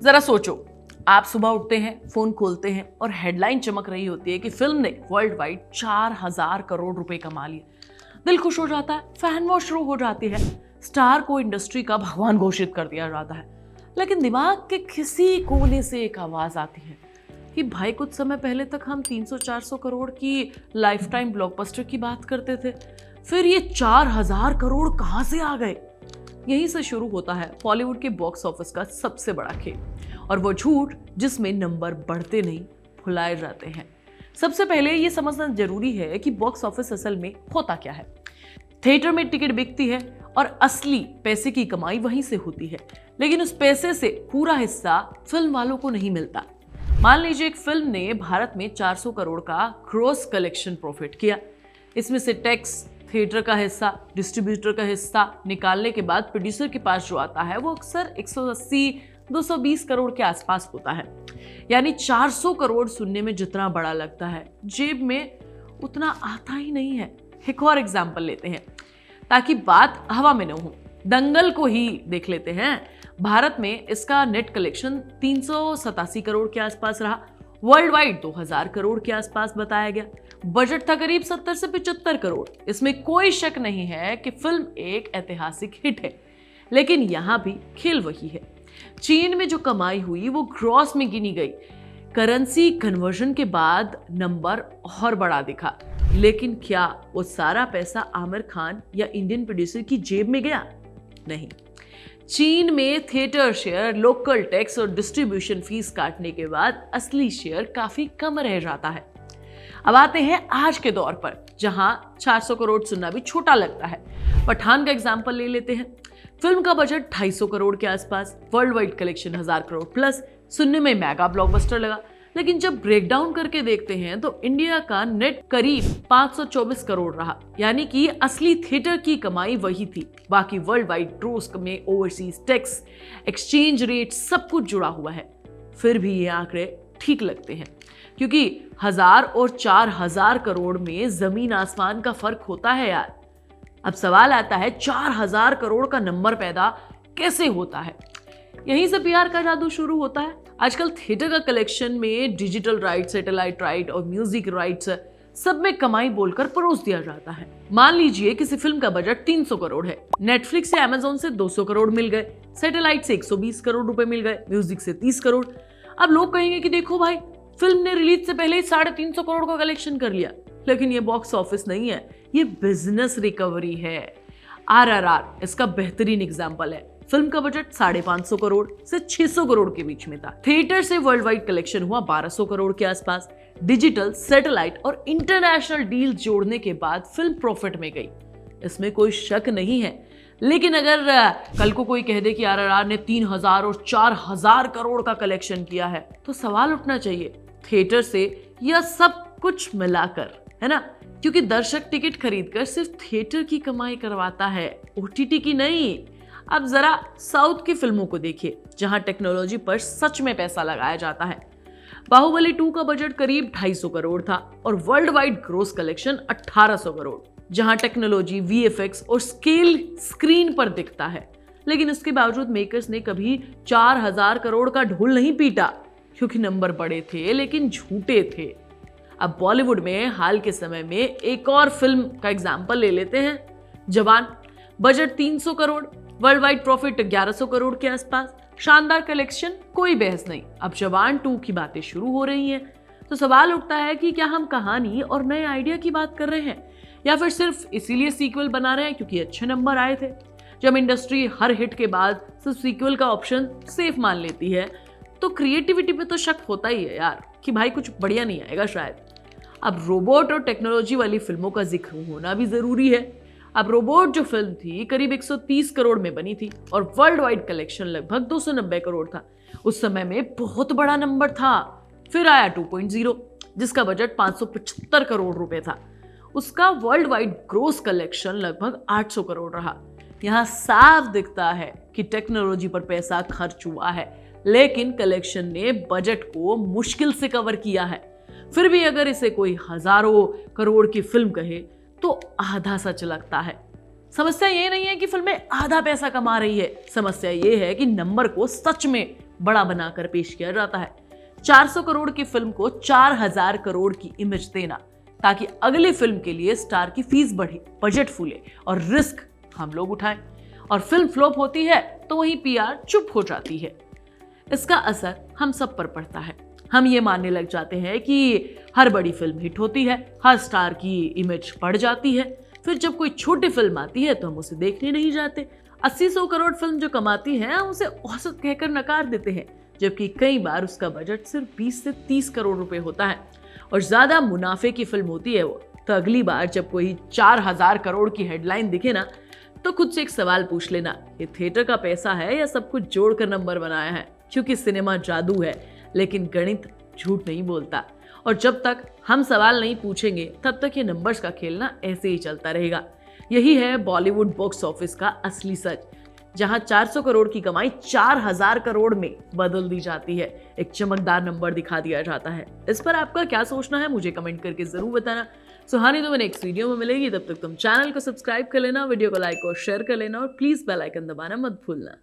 जरा सोचो, आप सुबह उठते हैं, फोन खोलते हैं और हेडलाइन चमक रही होती है कि फिल्म ने वर्ल्ड वाइड 4000 करोड़ रुपए कमा लिए। दिल खुश हो जाता है, फैन वॉर शुरू हो जाती है, स्टार को इंडस्ट्री का भगवान घोषित कर दिया जाता है। लेकिन दिमाग के किसी कोने से एक आवाज आती है कि भाई कुछ समय पहले तक हम 300-400 करोड़ की लाइफ टाइम ब्लॉकबस्टर की बात करते थे, फिर ये 4000 करोड़ कहां से आ गए। यहीं से शुरू होता है बॉलीवुड के बॉक्स ऑफिस का सबसे बड़ा खेल, और वो झूठ जिसमें नंबर बढ़ते नहीं भुलाए जाते हैं। सबसे पहले ये समझना जरूरी है कि बॉक्स ऑफिस असल में होता क्या है। थिएटर में टिकट बिकती है और असली पैसे की कमाई वहीं से होती है, लेकिन उस पैसे से पूरा हिस्सा फिल्म वालों को नहीं मिलता। मान लीजिए एक फिल्म ने भारत में 400 करोड़ का ग्रॉस कलेक्शन प्रॉफिट किया। इसमें से टैक्स, थिएटर का हिस्सा, डिस्ट्रीब्यूटर का हिस्सा निकालने के बाद प्रोड्यूसर के पास जो आता है वो अक्सर 180-220 करोड़ के आसपास होता है। यानी 400 करोड़ सुनने में जितना बड़ा लगता है, जेब में उतना आता ही नहीं है। एक और एग्जाम्पल लेते हैं ताकि बात हवा में न हो। दंगल को ही देख लेते हैं। भारत में इसका नेट कलेक्शन 387 करोड़ के आसपास रहा। वर्ल्ड वाइड 2000 करोड़ के आसपास बताया गया। बजट था करीब 70 से 75 करोड़। इसमें कोई शक नहीं है कि फिल्म एक ऐतिहासिक हिट है, लेकिन यहां भी खेल वही है। चीन में जो कमाई हुई वो ग्रॉस में गिनी गई। करेंसी कन्वर्जन के बाद नंबर और बड़ा दिखा, लेकिन क्या वो सारा पैसा आमिर खान या इंडियन प्रोड्यूसर की जेब में गया? नहीं। चीन में थिएटर शेयर, लोकल टैक्स और डिस्ट्रीब्यूशन फीस काटने के बाद असली शेयर काफी कम रह जाता है। अब आते हैं आज के दौर पर, जहां 400 करोड़ सुनना भी छोटा लगता है। पठान का एग्जाम्पल ले लेते हैं। फिल्म का बजट 250 करोड़ के आसपास, world wide collection 1000 crore plus, सुनने में मेगा ब्लॉकबस्टर लगा। लेकिन जब ब्रेक डाउन करके देखते हैं तो इंडिया का नेट करीब 524 करोड़ रहा। यानी कि असली थिएटर की कमाई वही थी, बाकी वर्ल्ड वाइड ग्रोस में ओवरसीज टैक्स, एक्सचेंज रेट सब कुछ जुड़ा हुआ है। फिर भी ये आंकड़े ठीक लगते हैं, क्योंकि 1000 और 4000 करोड़ में जमीन आसमान का फर्क होता है यार। अब सवाल आता है 4000 करोड़ का नंबर पैदा कैसे होता है? यहीं से पीआर का जादू शुरू होता है। आजकल थिएटर का कलेक्शन में डिजिटल राइट, सैटेलाइट राइट और म्यूजिक राइट्स सब में कमाई बोलकर परोस दिया जाता है। मान लीजिए किसी फिल्म का बजट 300 करोड़ है, नेटफ्लिक्स या अमेजोन से 200 करोड़ मिल गए, सैटेलाइट से 120 करोड़ रुपए मिल गए, म्यूजिक से 30 करोड़। अब लोग कहेंगे कि देखो भाई, फिल्म ने रिलीज से पहले ही 350 करोड़ का कलेक्शन कर लिया। लेकिन ये बॉक्स ऑफिस नहीं है, ये बिजनेस रिकवरी है। आरआरआर इसका बेहतरीन एग्जाम्पल है। फिल्म का बजट 550 करोड़ से 600 करोड़ के बीच में था। थिएटर से वर्ल्ड वाइड कलेक्शन हुआ 1200 करोड़ के आसपास। डिजिटल, सैटेलाइट और इंटरनेशनल डील जोड़ने के बाद फिल्म प्रॉफिट में गई, इसमें कोई शक नहीं है। लेकिन अगर कल को कोई कह दे कि आरआरआर ने 3000 और 4000 करोड़ का कलेक्शन किया है, तो सवाल उठना चाहिए थिएटर से या सब कुछ मिलाकर, है ना? क्योंकि दर्शक टिकट खरीदकर सिर्फ थिएटर की कमाई करवाता है, ओटीटी की नहीं। अब जरा साउथ की फिल्मों को देखिए, जहां टेक्नोलॉजी पर सच में पैसा लगाया जाता है। बाहुबली 2 का बजट करीब 250 करोड़ था और world wide gross collection 1800 crore, जहां टेक्नोलॉजी, वीएफएक्स और स्केल स्क्रीन पर दिखता है। लेकिन इसके बावजूद मेकर्स ने कभी 4000 करोड़ का ढोल नहीं पीटा, क्योंकि नंबर बड़े थे लेकिन झूठे थे। अब बॉलीवुड में हाल के समय में एक और फिल्म का एग्जाम्पल ले लेते हैं, जवान। Budget 300 crore, world wide profit 1100 crore के आसपास, शानदार कलेक्शन, कोई बहस नहीं। अब जवान 2 की बातें शुरू हो रही हैं, तो सवाल उठता है कि क्या हम कहानी और नए आइडिया की बात कर रहे हैं, या फिर सिर्फ इसीलिए सीक्वल बना रहे हैं क्योंकि अच्छे नंबर आए थे। जब इंडस्ट्री हर हिट के बाद सिर्फ सीक्वल का ऑप्शन सेफ मान लेती है, तो क्रिएटिविटी पे तो शक होता ही है यार, कि भाई कुछ बढ़िया नहीं आएगा शायद। अब रोबोट और टेक्नोलॉजी वाली फिल्मों का जिक्र होना भी जरूरी है। अब रोबोट जो फिल्म थी करीब 130 करोड़ में बनी थी और वर्ल्ड वाइड कलेक्शन लगभग 290 करोड़ था। उस समय में बहुत बड़ा नंबर था। फिर आया 2.0, जिसका बजट 575 करोड़ रुपए था। उसका वर्ल्ड वाइड ग्रोस कलेक्शन लगभग 800 करोड़ रहा। यहाँ साफ दिखता है कि टेक्नोलॉजी पर पैसा खर्च हुआ है, लेकिन कलेक्शन ने बजट को मुश्किल से कवर किया है। फिर भी अगर इसे कोई हजारों करोड़ की फिल्म कहे तो आधा सच लगता है। समस्या ये नहीं है कि फिल्में आधा पैसा कमा रही है, समस्या ये है कि नंबर को सच में बड़ा बनाकर पेश किया जाता है। 400 करोड़ की फिल्म को 4000 करोड़ की इमेज देना, ताकि अगली फिल्म के लिए स्टार की फीस बढ़े, बजट फूले और रिस्क हम लोग उठाएं। और फिल्म फ्लॉप होती है तो वहीं पीआर चुप हो जाती है। इसका असर हम सब पर पड़ता है। हम ये मानने लग जाते हैं कि हर बड़ी फिल्म हिट होती है, हर स्टार की इमेज बढ़ जाती है। फिर जब कोई छोटी फिल्म आती है तो हम उसे देखने नहीं जाते। 80-100 करोड़ फिल्म जो कमाती है हम उसे औसत कहकर नकार देते हैं, जबकि कई बार उसका बजट सिर्फ 20 से 30 करोड़ रुपए होता है और ज्यादा मुनाफे की फिल्म होती है वो। तो अगली बार जब कोई 4000 करोड़ की हेडलाइन दिखे ना, तो खुद से एक सवाल पूछ लेना, ये थिएटर का पैसा है या सब कुछ जोड़कर नंबर बनाया है? क्योंकि सिनेमा जादू है, लेकिन गणित झूठ नहीं बोलता। और जब तक हम सवाल नहीं पूछेंगे तब तक ये नंबर्स का खेल ना ऐसे ही चलता रहेगा। यही है बॉलीवुड बॉक्स ऑफिस का असली सच, जहां 400 करोड़ की कमाई 4000 करोड़ में बदल दी जाती है, एक चमकदार नंबर दिखा दिया जाता है। इस पर आपका क्या सोचना है मुझे कमेंट करके जरूर बताना। सुहानी तो नेक्स्ट वीडियो में मिलेगी, तब तक तुम चैनल को सब्सक्राइब कर लेना, वीडियो को लाइक और शेयर कर लेना और प्लीज बेल आइकन दबाना मत भूलना।